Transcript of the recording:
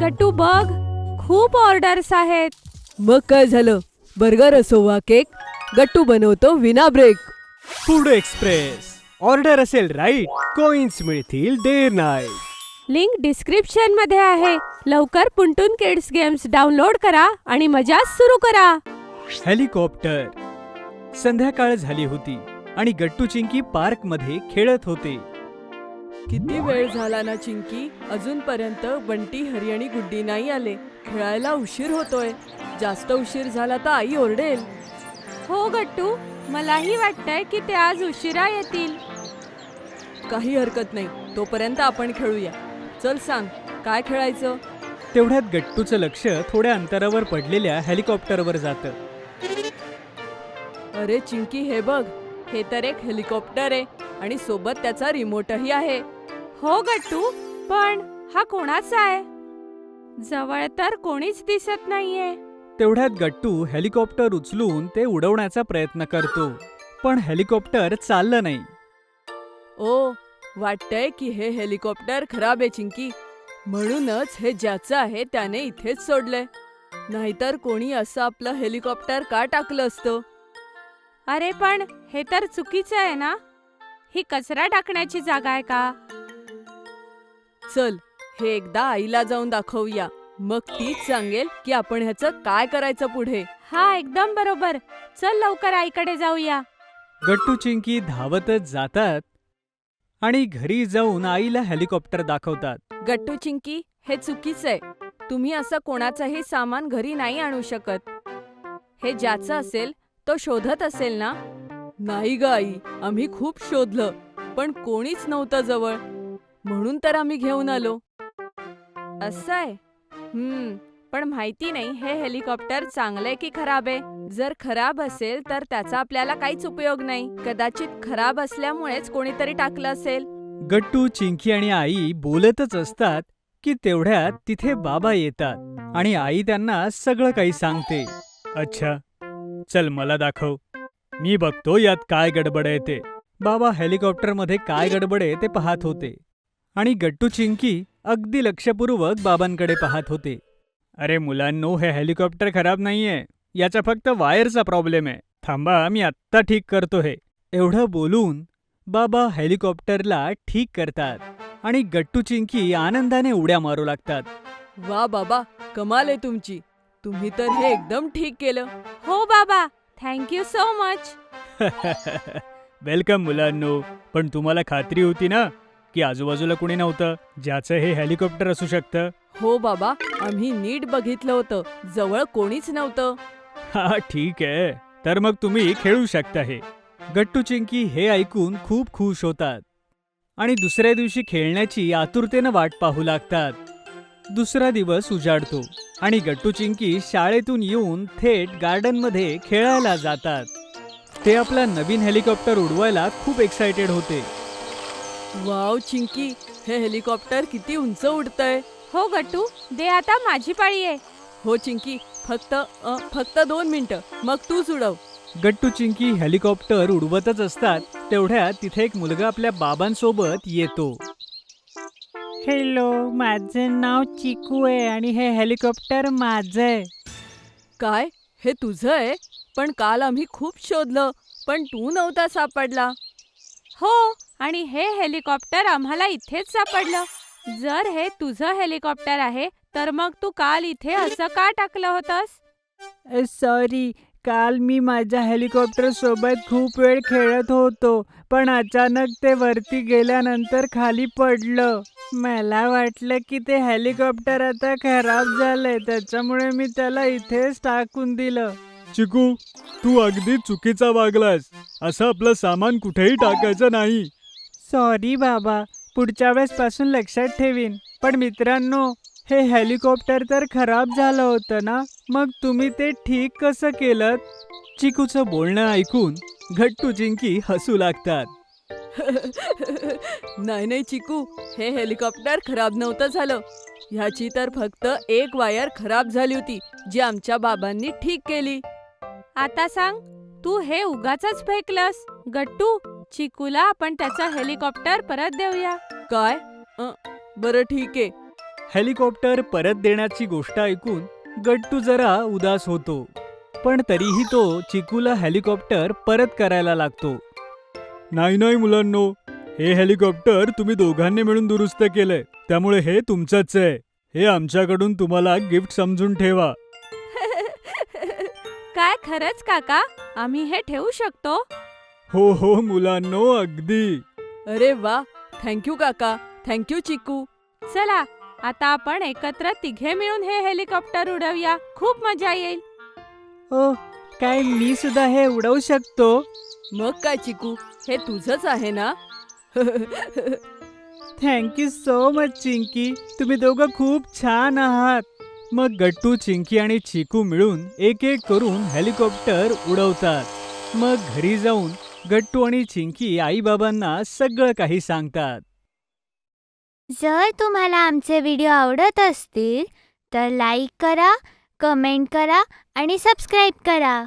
गट्टू बघ, खूप ऑर्डर्स आहेत. मग काय झालं? बर्गर असो वा केक, गट्टू बनवतो विना ब्रेक. Food express. ऑर्डर असेल राईट, कॉइन्स मिळतील डे नाईट. लिंक डिस्क्रिप्शन मध्ये आहे. लवकर पुंटून किड्स गेम्स डाउनलोड करा आणि मजा सुरू करा. हेलिकॉप्टर. संध्याकाळ झाली होती आणि गट्टू चिंकी पार्क मध्ये खेळत होते. किती वेळ झाला ना चिंकी, अजूनपर्यंत बंटी, हरी आणि गुड्डी नाही आले. खेळायला उशीर होतोय. जास्त उशीर झाला तर आई ओरडेल. हो गट्टू, मलाही वाटतंय की ते आज उशिरा येतील. काही हरकत नाही, तोपर्यंत आपण खेळूया. चल सांग, काय खेळायचं? तेवढ्यात गट्टूचं लक्ष थोड्या अंतरावर पडलेल्या हेलिकॉप्टरवर जातं. अरे चिंकी, हे बघ, हे तर एक हेलिकॉप्टर आहे आणि सोबत त्याचा रिमोटही आहे. हो गट्टू, पण हा कोणाचा आहे? जवळ तर कोणीच दिसत नाहीये. तेवढ्यात गट्टू हेलिकॉप्टर उचलून ते उडवण्याचा प्रयत्न करतो, पण हेलिकॉप्टर चाललं नाही. ओ, वाटतंय की हे हेलिकॉप्टर खराब आहे चिंकी. म्हणूनच हे ज्याचं आहे त्याने इथेच सोडलंय. नाहीतर कोणी असं आपलं हेलिकॉप्टर का टाकलं असतं? अरे पण हे तर चुकीचं आहे ना. ही कचरा टाकण्याची जागा आहे का? चल, हे एकदा आईला जाऊन दाखवूया. मग तीच सांगेल की आपण ह्याचं काय करायचं पुढे. हा, एकदम बरोबर. चल लवकर आईकडे जाऊया. गट्टू चिंकी धावतच जातात आणि घरी जाऊन आईला हेलिकॉप्टर दाखवतात. गट्टू चिंकी, हे चुकीचं आहे. तुम्ही असं कोणाचंही सामान घरी नाही आणू शकत. हे ज्याचं असेल तो शोधत असेल ना? नाही ग आई, आम्ही खूप शोधलं, पण कोणीच नव्हतं जवळ. म्हणून तर आम्ही घेऊन आलो. असं आहे. पण माहिती नाही हे हेलिकॉप्टर चांगलंय की खराब आहे. जर खराब असेल तर त्याचा आपल्याला काहीच उपयोग नाही. कदाचित खराब असल्यामुळेच कोणीतरी टाकलं असेल. गट्टू, चिंकी आणि आई बोलतच असतात की तेवढ्यात तिथे बाबा येतात आणि आई त्यांना सगळं काही सांगते. अच्छा, चल मला दाखव, मी बघतो यात काय गडबड आहे ते. बाबा हेलिकॉप्टरमध्ये काय गडबड आहे ते पाहत होते आणि गट्टू चिंकी अगदी लक्षपूर्वक बाबांकडे पाहत होते. अरे मुलांनो, हे हेलिकॉप्टर खराब नाहीये, याचा फक्त वायरचा प्रॉब्लेम आहे. थांबा, मी आत्ता ठीक करतो हे. एवढं बोलून बाबा हेलिकॉप्टरला ठीक करतात आणि गट्टू चिंकी आनंदाने उड्या मारू लागतात. वा बाबा, कमाल आहे तुमची. तुम्ही तर हे एकदम ठीक केलं. हो बाबा, थँक्यू सो मच. वेलकम मुलांनो. पण तुम्हाला खात्री होती ना की आजूबाजूला कुणी नव्हतं ज्याचं हे हेलिकॉप्टर असू शकतं? हो बाबा, आम्ही नीट बघितलं होतं. जवळ कोणीच नव्हतं. हा, ठीक आहे. तर मग तुम्ही खेळू शकता हे. गट्टू चिंकी हे ऐकून खूप खुश होतात आणि दुसऱ्या दिवशी खेळण्याची आतुरतेनं वाट पाहू लागतात. दुसरा दिवस उजाडतो आणि गट्टू चिंकी शाळेतून येऊन थेट गार्डनमध्ये खेळायला जातात. ते आपला नवीन हेलिकॉप्टर उडवायला खूप एक्साइटेड होते. वाव चिंकी, हे हेलिकॉप्टर किती उंच उडतंय. हो गट्टू, दे आता माझी पाळी आहे. हो चिंकी, फक्त 2 मिनिटं, मग तूच उडव. गट्टू चिंकी हेलिकॉप्टर उडवतच असतात. तेवढ्यात तिथे एक मुलगा आपल्या बाबांसोबत येतो. हॅलो, माझं नाव चिकू आहे आणि हे हेलिकॉप्टर माझं आहे. काय, हे तुझं आहे? पण काल आम्ही खूप शोधलं, पण तू नव्हता सापडला. हो, आणि हे हेलिकॉप्टर आम्हाला इथेच सापडलं. जर हे तुझं हेलिकॉप्टर आहे तर मग तू काल इथे असं का टाकलं होतंस? सॉरी, काल मी माझ्या हेलिकॉप्टर सोबत खूप वेळ खेळत होतो, पण अचानक ते वरती गेल्यानंतर खाली पडलं. मला वाटलं की ते हेलिकॉप्टर आता खराब झालंय, त्याच्यामुळे मी त्याला इथेच टाकून दिलं. चिकू, तू अगदी चुकीचा वागलास. असं आपलं सामान कुठेही टाकायचं नाही. सॉरी बाबा, पुढच्या वेळेस पासून लक्षात ठेवीन. पण मित्रांनो, हे हेलिकॉप्टर तर खराब झालं होतं ना, मग तुम्ही ते ठीक कसं केलं? चिकूचं बोलणं ऐकून गट्टू चिंकी हसू लागतात. नाही चिकू, हे हेलिकॉप्टर खराब नव्हतं झालं. ह्याची तर फक्त एक वायर खराब झाली होती, जी आमच्या बाबांनी ठीक केली. आता सांग, तू हे उगाचच फेकलंस. गट्टू, चिकूला आपण त्याचं हेलिकॉप्टर परत देऊया. काय? बरं ठीक आहे. हेलिकॉप्टर परत देण्याची गोष्ट ऐकून गट्टू जरा उदास होतो. पण तरीही तो चिकूला हेलिकॉप्टर परत करायला लागतो. नाही नाही मुलांनो, हे हेलिकॉप्टर तुम्ही दोघांनी मिळून दुरुस्त केलंय, त्यामुळे हे तुमचंच आहे. हे आमच्याकडून तुम्हाला गिफ्ट समजून ठेवा. काय खरंच काका, आम्ही हे ठेवू शकतो? हो हो मुलांनो, अगदी. अरे वा, थँक्यू काका, थँक्यू चिकू. चला आता आपण एकत्र तिघे मिळून हे हेलिकॉप्टर उडवूया. खूप मजा येईल. ओ, काय मी सुद्धा हे उडवू शकतो? मग काय चिकू, हे तुझंच आहे ना? थँक्यू सो मच चिंकी, तुम्ही दोघं खूप छान आहात. मग गट्टू, चिंकी आणि चिकू मिळून एक एक करून हेलिकॉप्टर उडवतात. मग घरी जाऊन गट्टू आणि चिंकी आईबाबांना सगळं काही सांगतात. जर तुम्हाला आमचे व्हिडिओ आवडत असतील तर लाईक करा, कमेंट करा आणि सबस्क्राईब करा.